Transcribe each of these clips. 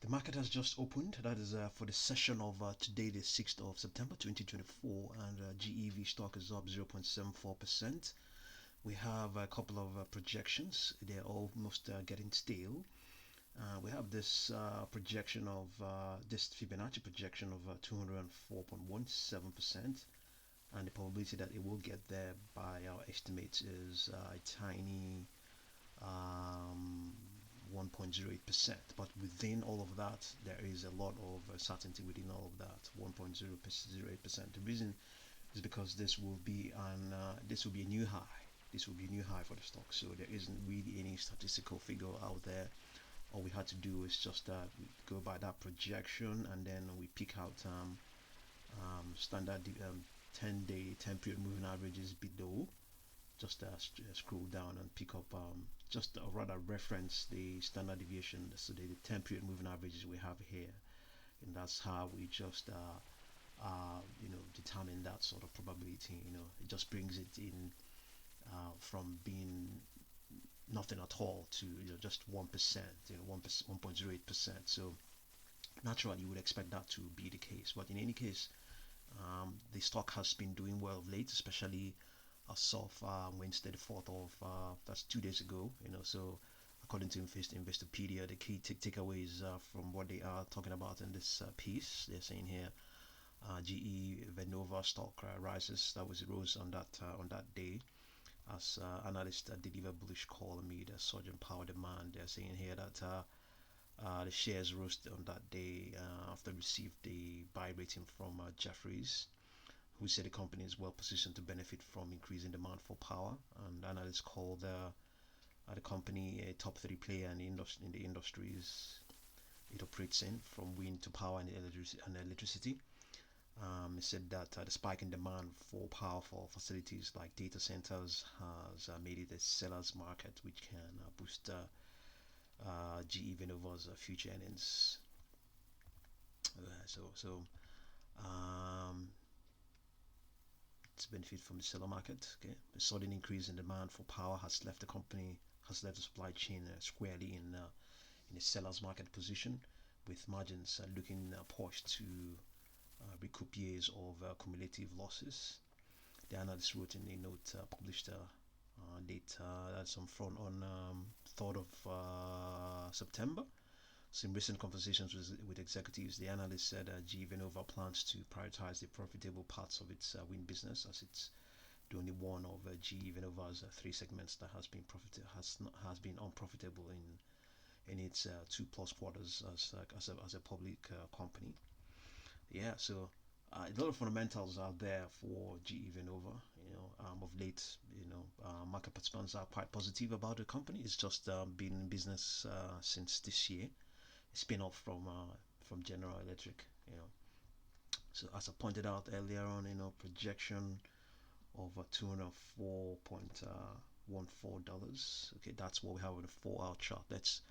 The market has just opened. That is for the session of today, the 6th of September 2024, and GEV stock is up 0.74%. We have a couple of projections. They're almost getting stale. We have this projection of this Fibonacci projection of 204.17%, and the probability that it will get there by our estimates is a tiny 1.08%, but within all of that there is a lot of certainty within all of that 1.08%. The reason is because this will be a new high. This will be a new high for the stock, so there isn't really any statistical figure out there. All we had to do is just go by that projection, and then we pick out standard 10-day 10-period moving averages below. Just scroll down and pick up rather reference the standard deviation, so the 10-period moving averages we have here, and that's how we just determine that sort of probability. It just brings it in from being nothing at all to just 1%, 1.08%. So naturally you would expect that to be the case, but in any case, the stock has been doing well of late, especially as of Wednesday the 4th of that's 2 days ago. So according to Investopedia, the key takeaways from what they are talking about in this piece, they're saying here GE Vernova stock rises. That was rose on that day as analysts deliver bullish call amid a surge in power demand. They're saying here that the shares rose on that day after received the buy rating from Jefferies, who said the company is well positioned to benefit from increasing demand for power. And analysts call the company a top 3 player in the industries it operates in, from wind to power and electricity. It said that the spike in demand for powerful facilities like data centers has made it a seller's market, which can boost GE Vernova's future earnings. It's benefit from the seller market. Okay, a sudden increase in demand for power has left the supply chain squarely in a seller's market position, with margins looking poised to recoup years of cumulative losses. The analyst wrote in a note published that's on 3rd of September. So in recent conversations with executives, the analyst said GE Vernova plans to prioritize the profitable parts of its wind business, as it's the only one of GE Vernova's 3 segments that has been unprofitable in its 2+ quarters as a public company. Yeah, so a lot of fundamentals out there for GE Vernova. Of late, market participants are quite positive about the company. It's just been in business since this year, a spin-off from General Electric. So as I pointed out earlier on, projection of $204.14. Okay, that's what we have on the 4-hour chart. Let's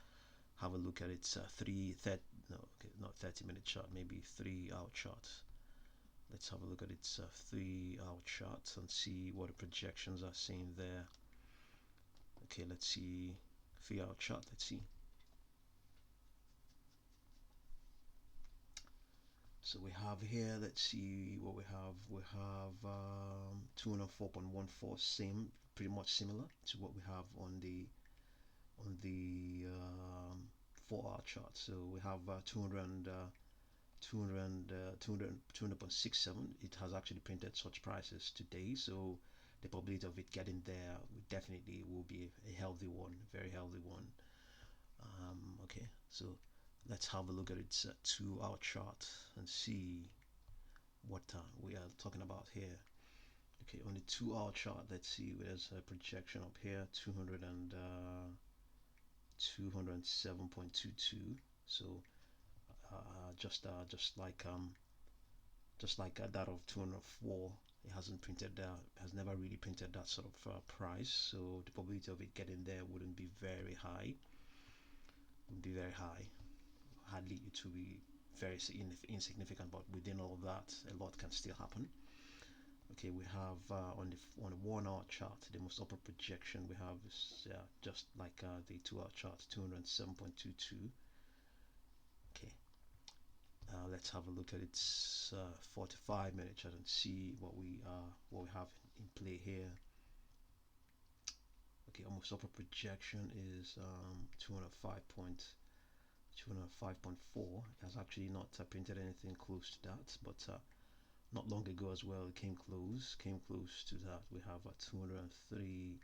have a look at its 30-minute chart, maybe 3-hour chart. Let's have a look at its 3-hour chart and see what the projections are saying there. Okay, let's see 3-hour chart. Let's see. So we have here, let's see what we have. We have 204.14, same, pretty much similar to what we have on the 4-hour chart. So we have 200.67. It has actually printed such prices today, so the probability of it getting there definitely will be a healthy one, very healthy one. Okay, so let's have a look at its 2-hour chart and see what we are talking about here. Okay, on the 2-hour chart, let's see, there's a projection up here, 207.22. So just like that of 204, it hasn't printed has never really printed that sort of price, so the probability of it getting there wouldn't be very high. Hardly, it will be very insignificant, but within all of that, a lot can still happen. Okay, we have on the 1-hour chart, the most upper projection we have is just like the 2-hour chart, 207.22. Okay, let's have a look at its 45-minute chart and see what we have in play here. Okay, almost upper projection is 205.4. It has actually not printed anything close to that, but not long ago as well it came close to that. We have a 203.16,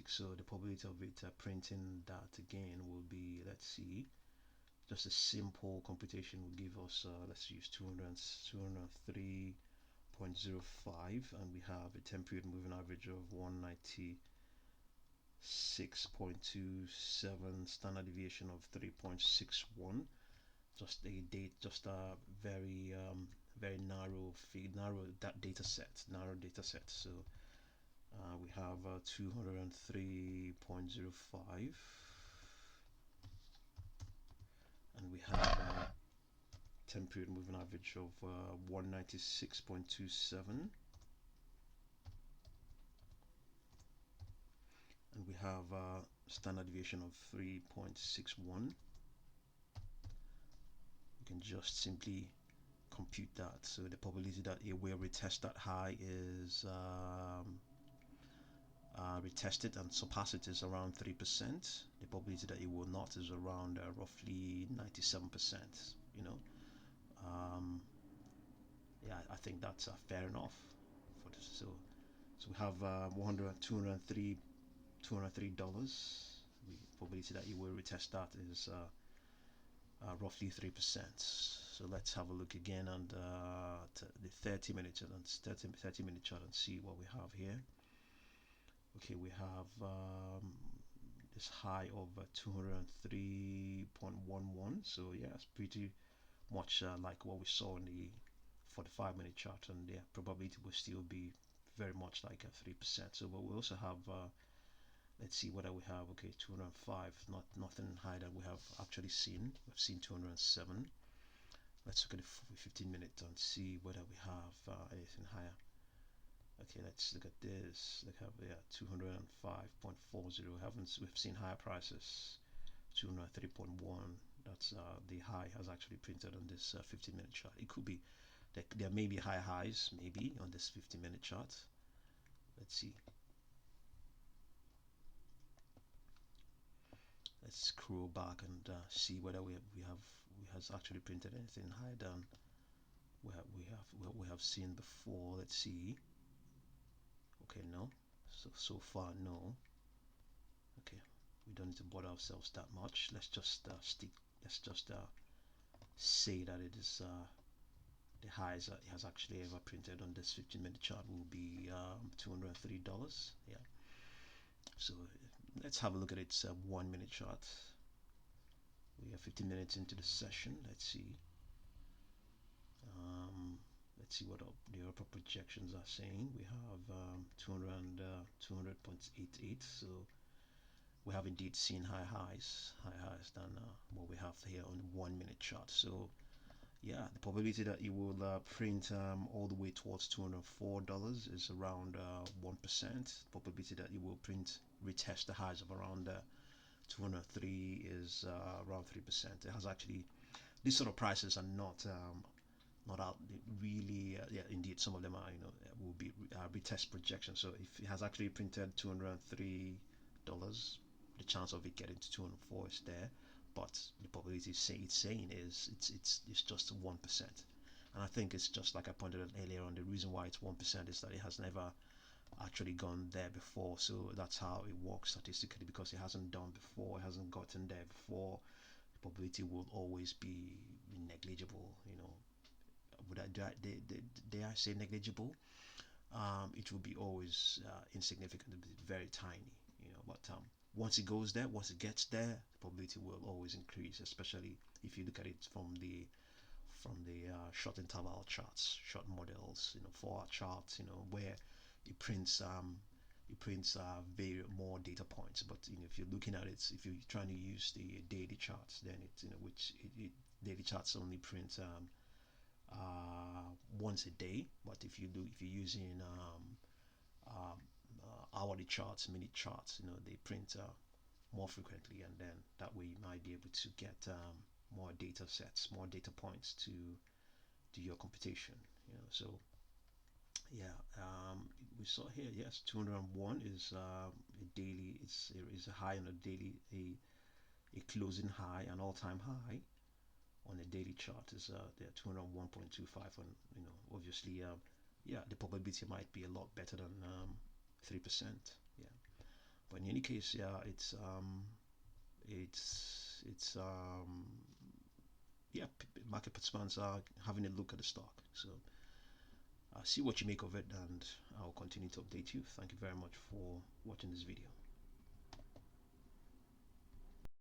so the probability of it printing that again will be, let's see, just a simple computation will give us let's use 203.05, and we have a 10-period moving average of 196.27, standard deviation of 3.61. Just a very narrow data set. So we have 203.05, and we have a 10-period moving average of 196.27, and we have a standard deviation of 3.61. You can just simply compute that. So the probability that it will retest that high is retested and surpass it is around 3%. The probability that it will not is around roughly 97%. Yeah, I think that's fair enough for this. So we have $203. The probability that it will retest that is roughly 3%. So let's have a look again on the 30-minute chart and 30-minute chart and see what we have here. Okay, we have this high of 203.11. So yeah, it's pretty much like what we saw in the 45-minute chart, and the probability will still be very much like 3%. So, but we also have let's see whether we have, okay, 205, nothing higher than we have actually seen. We've seen 207. Let's look at the 15-minute and see whether we have anything higher. Okay, let's look at this. Look, have 205.40. We've seen higher prices. 203.1. That's the high has actually printed on this 15-minute chart. It could be there may be high highs maybe on this 15-minute chart. Let's see. Let's scroll back and see whether we has actually printed anything higher than what we have seen before. Let's see. Okay, no. So far, no. Okay, we don't need to bother ourselves that much. Let's just say that it is the highs that it has actually ever printed on this 15-minute chart will be $203. Yeah. So let's have a look at its 1-minute chart. We are 15 minutes into the session. Let's see. Let's see what the upper projections are saying. We have 200.88. So we have indeed seen higher highs than what we have here on the 1-minute chart. So yeah, the probability that it will print all the way towards $204 is around 1%. Probability that it will retest the highs of around 203 is around 3%. It has actually, these sort of prices are not out really. Yeah, indeed, some of them are will be retest projections. So if it has actually printed $203, the chance of it getting to 204 is there, but the probability it's saying is it's just 1%. And I think it's just like I pointed out earlier on, the reason why it's 1% is that it has never actually gone there before. So that's how it works statistically, because it hasn't done before, it hasn't gotten there before. The probability will always be negligible. Would I dare I say negligible? It will be always insignificant, very tiny. But once it goes there, once it gets there, the probability will always increase, especially if you look at it from the short interval charts, short models, 4-hour charts, where it prints very more data points. But if you're looking at it, if you're trying to use the daily charts, then daily charts only print once a day. But if you're using hourly charts, minute charts, they print more frequently, and then that way you might be able to get more data sets, more data points to do your computation. So yeah, we saw here, yes, 201 is a daily, is a high on a daily, a closing high, an all-time high on a daily chart is there 201.25, and obviously yeah, the probability might be a lot better than 3%. Yeah, but in any case, yeah, it's yeah, market participants are having a look at the stock. So see what you make of it, and I'll continue to update you. Thank you very much for watching this video.